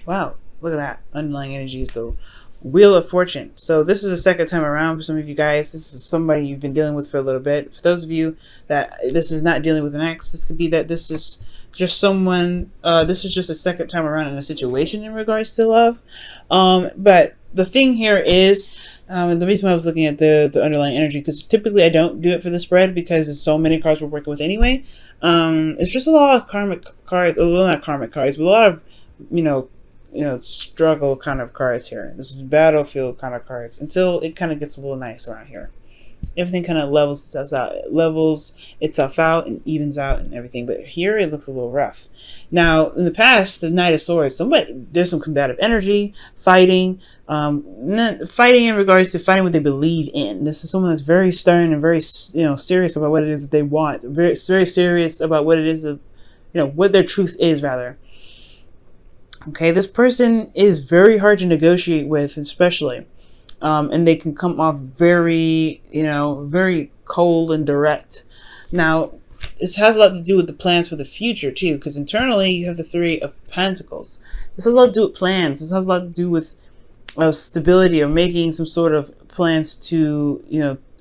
Wow, look at that. Underlying energy is the Wheel of Fortune. So this is the second time around for some of you guys. This is somebody you've been dealing with for a little bit. For those of you that this is not dealing with an ex, this could be that this is just someone, this is just a second time around in a situation in regards to love. But the thing here is, and the reason why I was looking at the underlying energy, because typically I don't do it for the spread because there's so many cards we're working with anyway. It's just a lot of karmic cards, a little not karmic cards, but a lot of, you know, struggle kind of cards here. This is battlefield kind of cards until it kind of gets a little nice around here. Everything kind of levels itself out and evens out and everything. But here it looks a little rough. Now, in the past, the Knight of Swords, there's some combative energy, fighting, fighting in regards to fighting what they believe in. This is someone that's very stern and very, serious about what it is that they want. Very, very serious about what it is of, what their truth is, rather. Okay, this person is very hard to negotiate with, especially. And they can come off very, very cold and direct. Now, this has a lot to do with the plans for the future, too, because internally you have the Three of Pentacles. This has a lot to do with plans. This has a lot to do with stability or making some sort of plans to,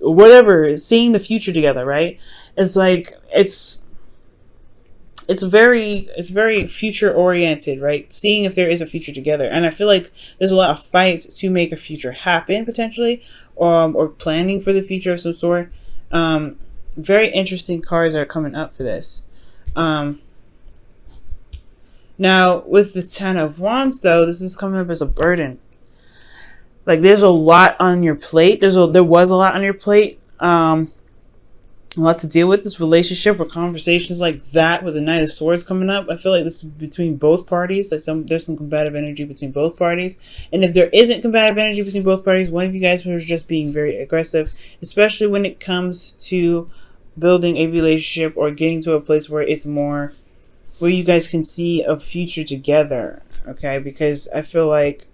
or whatever, seeing the future together, right? It's like, it's very future oriented, right? Seeing if there is a future together. And I feel like there's a lot of fight to make a future happen, potentially, or planning for the future of some sort. Very interesting cards are coming up for this. Now, with the Ten of Wands, though, this is coming up as a burden. Like, there's a lot on your plate. There was a lot on your plate. A lot to deal with, this relationship or conversations like that with the Knight of Swords coming up. I feel like this is between both parties. Like there's some combative energy between both parties. And if there isn't combative energy between both parties, one of you guys was just being very aggressive, especially when it comes to building a relationship or getting to a place where it's more, where you guys can see a future together. Okay, because I feel like,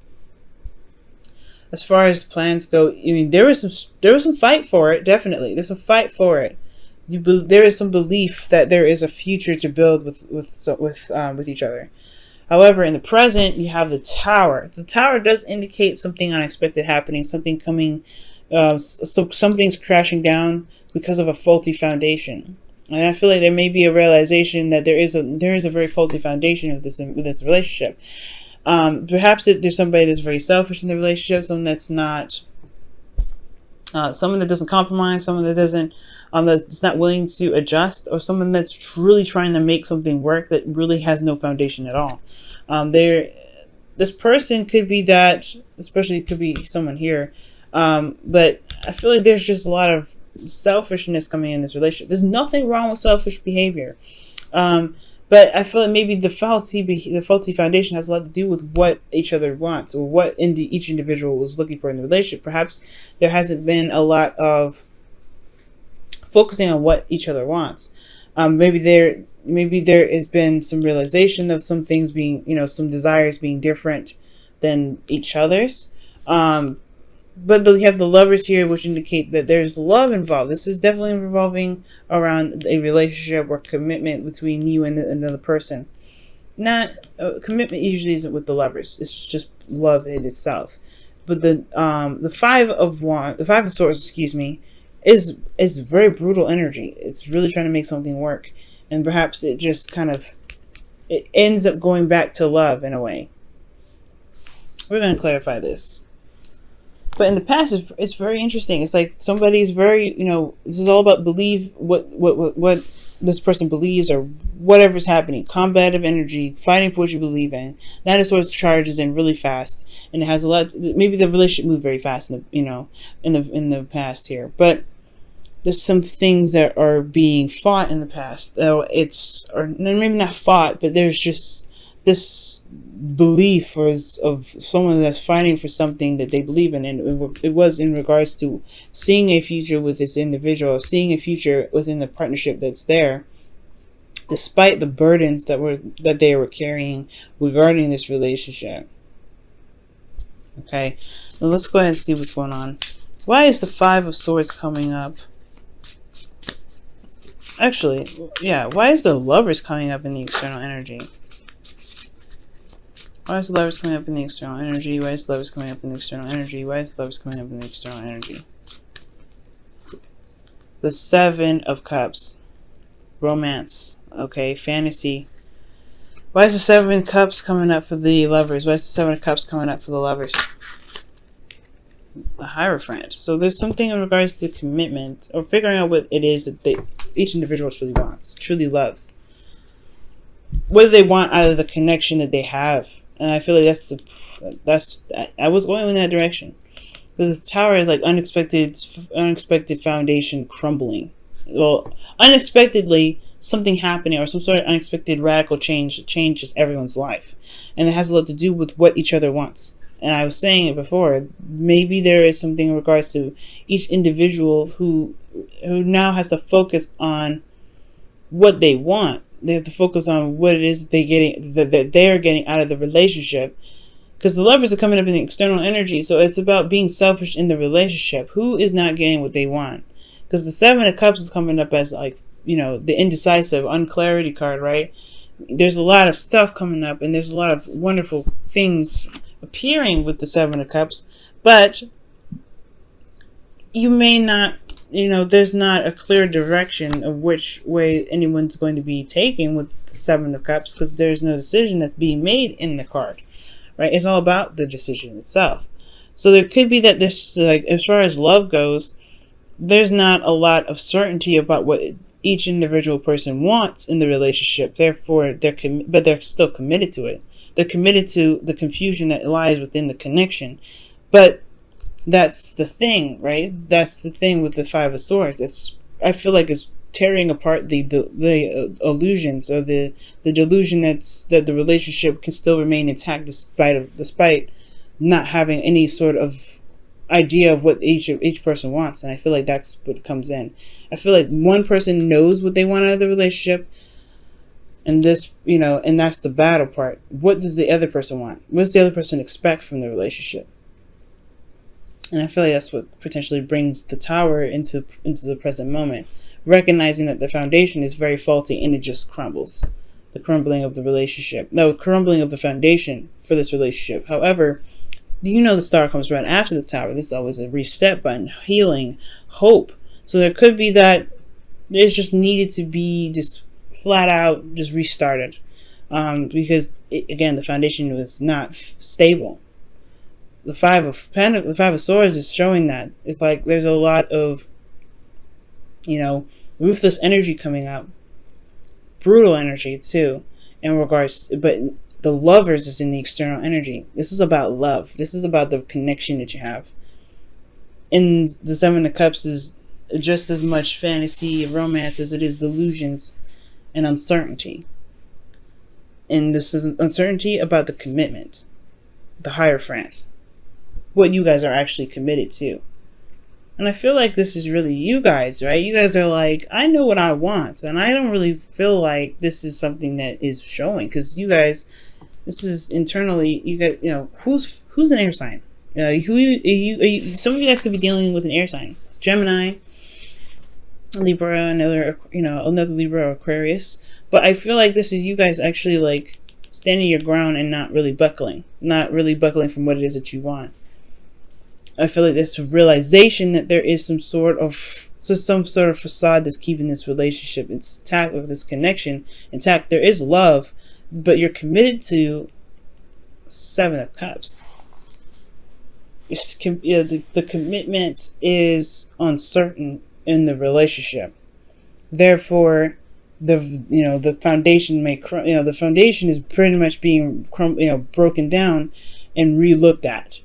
as far as plans go, I mean, there was some fight for it. Definitely, there's a fight for it. There is some belief that there is a future to build with each other. However, in the present, you have the Tower. The Tower does indicate something unexpected happening, something coming, so something's crashing down because of a faulty foundation. And I feel like there may be a realization that there is a very faulty foundation with this relationship. Perhaps there's somebody that's very selfish in the relationship, someone that's not, someone that doesn't compromise, someone that doesn't, that's not willing to adjust, or someone that's really trying to make something work that really has no foundation at all. This person could be that, especially could be someone here, but I feel like there's just a lot of selfishness coming in this relationship. There's nothing wrong with selfish behavior. But I feel like maybe the faulty foundation has a lot to do with what each other wants, or what each individual was looking for in the relationship. Perhaps there hasn't been a lot of focusing on what each other wants. Maybe there has been some realization of some things being, some desires being different than each other's. But you have the Lovers here, which indicate that there's love involved. This is definitely revolving around a relationship or commitment between you and another person. Not commitment usually isn't with the Lovers. It's just love in itself. But the Five of Swords, excuse me, is very brutal energy. It's really trying to make something work, and perhaps it just it ends up going back to love in a way. We're going to clarify this. But in the past, it's very interesting. It's like somebody's very, this is all about believe what this person believes or whatever's happening. Combative energy, fighting for what you believe in. Knight of Swords charges in really fast, and it has a lot. Maybe the relationship moved very fast in the past here, but there's some things that are being fought in the past. Or maybe not fought, but there's just this belief of someone that's fighting for something that they believe in, and it was in regards to seeing a future with this individual, seeing a future within the partnership that's there, despite the burdens that they were carrying regarding this relationship. Okay, now let's go ahead and see what's going on. Why is the Five of Swords coming up? Actually, yeah, why is the Lovers coming up in the external energy? Why is the Lovers coming up in the external energy? Why is the Lovers coming up in the external energy? Why is the Lovers coming up in the external energy? The Seven of Cups. Romance. Okay, fantasy. Why is the Seven of Cups coming up for the Lovers? Why is the Seven of Cups coming up for the Lovers? The Hierophant. So there's something in regards to commitment, or figuring out what it is that each individual truly wants, truly loves. What do they want out of the connection that they have? And I feel like I was going in that direction. The Tower is like unexpected foundation crumbling. Well, unexpectedly something happening, or some sort of unexpected radical change that changes everyone's life, and it has a lot to do with what each other wants. And I was saying it before, maybe there is something in regards to each individual who now has to focus on what they want. They have to focus on what it is that they are getting out of the relationship. Because the Lovers are coming up in the external energy, so it's about being selfish in the relationship. Who is not getting what they want? Because the Seven of Cups is coming up as, like, you know, the indecisive, unclarity card, right? There's a lot of stuff coming up, and there's a lot of wonderful things appearing with the Seven of Cups, but you may not, you know, there's not a clear direction of which way anyone's going to be taking with the Seven of Cups, because there's no decision that's being made in the card, right? It's all about the decision itself. So there could be that this, like, as far as love goes, there's not a lot of certainty about what each individual person wants in the relationship. Therefore, but they're still committed to it. They're committed to the confusion that lies within the connection. But that's the thing, right? That's the thing with the Five of Swords. I feel like it's tearing apart the illusions, or the delusion that the relationship can still remain intact despite not having any sort of idea of what each person wants. And I feel like that's what comes in. I feel like one person knows what they want out of the relationship, and this, you know, and that's the battle part. What does the other person want? What does the other person expect from the relationship? And I feel like that's what potentially brings the Tower into the present moment, recognizing that the foundation is very faulty and it just crumbles. The crumbling of the relationship. No, crumbling of the foundation for this relationship. However, you know, the Star comes right after the Tower. This is always a reset button, healing, hope. So there could be that it's just needed to be just flat out just restarted, because again, the foundation was not stable. The Five of Swords is showing that it's like there's a lot of, you know, ruthless energy coming up, brutal energy too, in regards. But the Lovers is in the external energy. This is about love. This is about the connection that you have. And the Seven of Cups is just as much fantasy, romance, as it is delusions and uncertainty. And this is uncertainty about the commitment, the Hierophant, what you guys are actually committed to. And I feel like this is really you guys, right? You guys are like, I know what I want, and I don't really feel like this is something that is showing, because you guys, this is internally, you guys, you know, who's an air sign? Some of you guys could be dealing with an air sign, Gemini, Libra, another Libra or Aquarius. But I feel like this is you guys actually like standing your ground and not really buckling from what it is that you want. I feel like this realization that there is some sort of facade that's keeping this relationship intact, with this connection intact. There is love, but you're committed to Seven of Cups. The commitment is uncertain in the relationship. Therefore, the foundation the foundation is pretty much being broken down and re-looked at.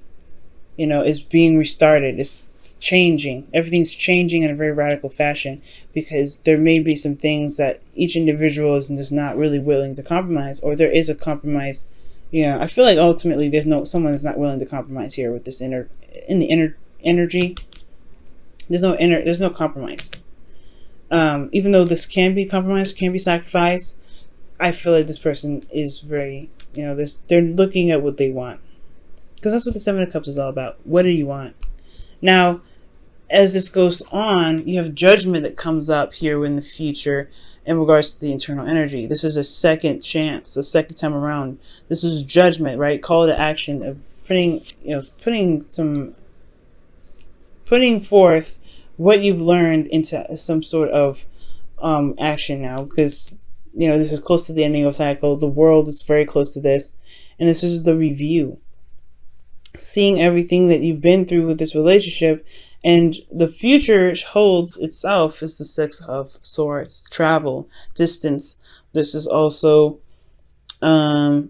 It's being restarted. It's changing. Everything's changing in a very radical fashion, because there may be some things that each individual is just not really willing to compromise, or there is a compromise. I feel like ultimately someone is not willing to compromise here with this inner energy. There's no compromise. Even though this can be compromised, can be sacrificed, I feel like this person is very, they're looking at what they want. Because that's what the Seven of Cups is all about. What do you want? Now, as this goes on, you have judgment that comes up here in the future in regards to the internal energy. This is a second chance, a second time around. This is judgment, right? Call to action of putting, putting forth what you've learned into some sort of action now, because this is close to the ending of cycle. The world is very close to this, and this is the review, seeing everything that you've been through with this relationship. And the future holds itself is the Six of Swords, travel, distance. This is also a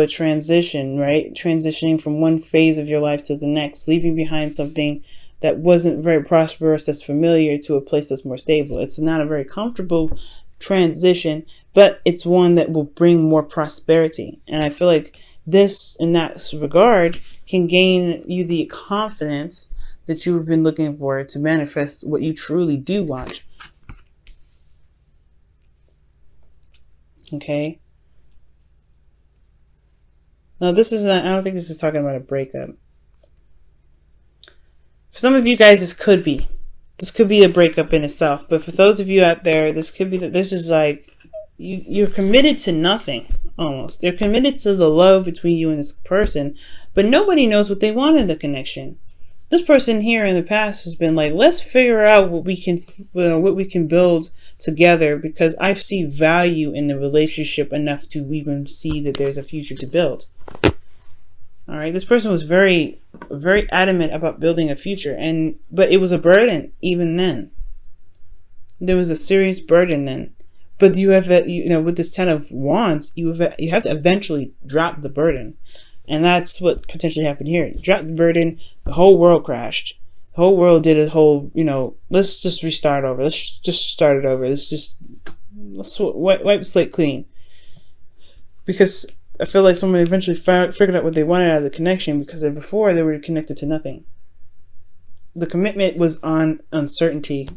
transition, right? Transitioning from one phase of your life to the next, leaving behind something that wasn't very prosperous, that's familiar, to a place that's more stable. It's not a very comfortable transition, but it's one that will bring more prosperity. And I feel like this, in that regard, can gain you the confidence that you've been looking for to manifest what you truly do want. Okay. Now, this is not, I don't think this is talking about a breakup. For some of you guys, this could be a breakup in itself. But for those of you out there, this could be that this is like you're committed to nothing. Almost. They're committed to the love between you and this person, but nobody knows what they want in the connection. This person here in the past has been like, let's figure out what we can build together, because I see value in the relationship enough to even see that there's a future to build. All right. This person was very, very adamant about building a future, but it was a burden even then. There was a serious burden then. But you have, with this Ten of Wands, you have to eventually drop the burden. And that's what potentially happened here. You dropped the burden, the whole world crashed. The whole world did a whole, let's just restart over. Let's just start it over. Let's wipe the slate clean. Because I feel like someone eventually figured out what they wanted out of the connection, because before they were connected to nothing. The commitment was on uncertainty.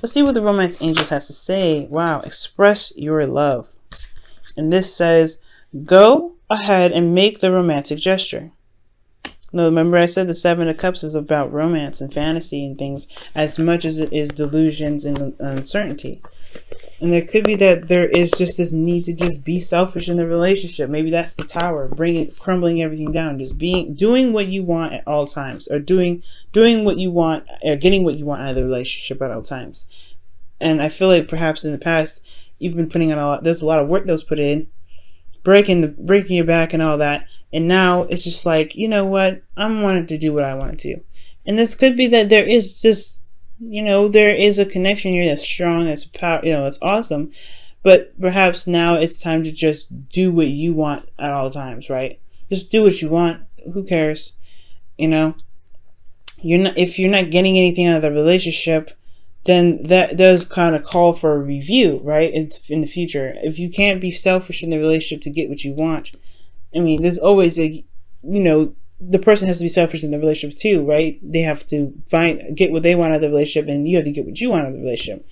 Let's see what the Romance Angels has to say. Wow, express your love. And this says, go ahead and make the romantic gesture. Now, remember I said the Seven of Cups is about romance and fantasy and things as much as it is delusions and uncertainty. And there could be that there is just this need to just be selfish in the relationship. Maybe that's the Tower, crumbling everything down, just doing what you want at all times, or doing what you want, or getting what you want out of the relationship at all times. And I feel like perhaps in the past you've been putting on there's a lot of work that was put in, breaking your back and all that, and now it's just like, you know what, I wanted to do what I wanted to. And this could be that there is just, there is a connection here that's strong, that's it's awesome, but perhaps now it's time to just do what you want at all times, right? Just do what you want. Who cares? If you're not getting anything out of the relationship, then that does kind of call for a review, right? In the future, if you can't be selfish in the relationship to get what you want, I mean, there's always the person has to be selfish in the relationship too, right? They have to get what they want out of the relationship, and you have to get what you want out of the relationship.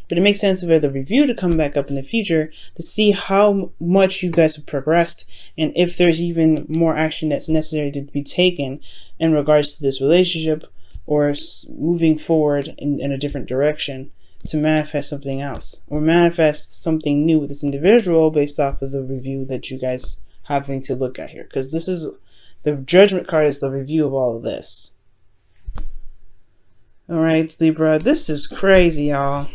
But it makes sense for the review to come back up in the future to see how much you guys have progressed, and if there's even more action that's necessary to be taken in regards to this relationship, or moving forward in a different direction to manifest something else, or manifest something new with this individual based off of the review that you guys having to look at here. Because this is the Judgment card, is the review of all of this. All right, Libra, this is crazy, y'all.